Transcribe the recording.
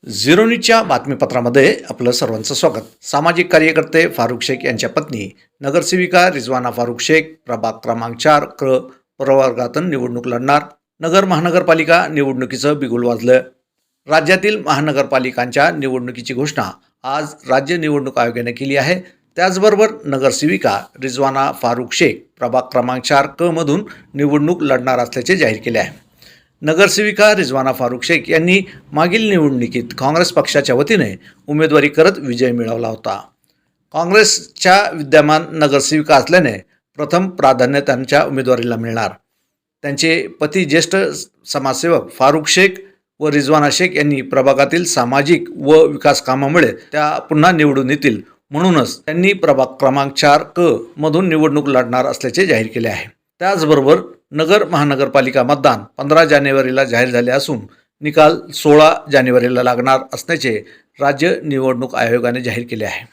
Zero न्यूजच्या बातमीपत्रामध्ये आपलं सर्वांचं स्वागत. सामाजिक कार्यकर्ते फारुख शेख यांच्या पत्नी नगरसेविका रिजवाना फारुख शेख प्रभाग क्रमांक 4 प्रवर्गातून निवडणूक लढणार. नगर महानगरपालिका निवडणुकीचं बिगुल वाजलं. राज्यातील महानगरपालिकांच्या निवडणुकीची घोषणा आज राज्य निवडणूक आयोगाने केली आहे. त्याचबरोबर नगरसेविका रिजवाना फारुख शेख प्रभाग क्रमांक 4 मधून निवडणूक लढणार असल्याचे जाहीर केले आहे. नगरसेविका रिजवाना फारुख शेख यांनी मागील निवडणुकीत काँग्रेस पक्षाच्या वतीने उमेदवारी करत विजय मिळवला होता. काँग्रेसच्या विद्यमान नगरसेविका असल्याने प्रथम प्राधान्य त्यांच्या उमेदवारीला मिळणार. त्यांचे पती ज्येष्ठ समाजसेवक फारुख शेख व रिजवाना शेख यांनी प्रभागातील सामाजिक व विकास कामामुळे त्या पुन्हा निवडून येतील, म्हणूनच त्यांनी प्रभाग क्रमांक 4 मधून निवडणूक लढणार असल्याचे जाहीर केले आहे. त्याचबरोबर नगर महानगरपालिका मतदान 15 जानेवारीला जाहीर झाले असून निकाल 16 जानेवारीला लागणार असल्याचे राज्य निवडणूक आयोगाने जाहीर केले आहे.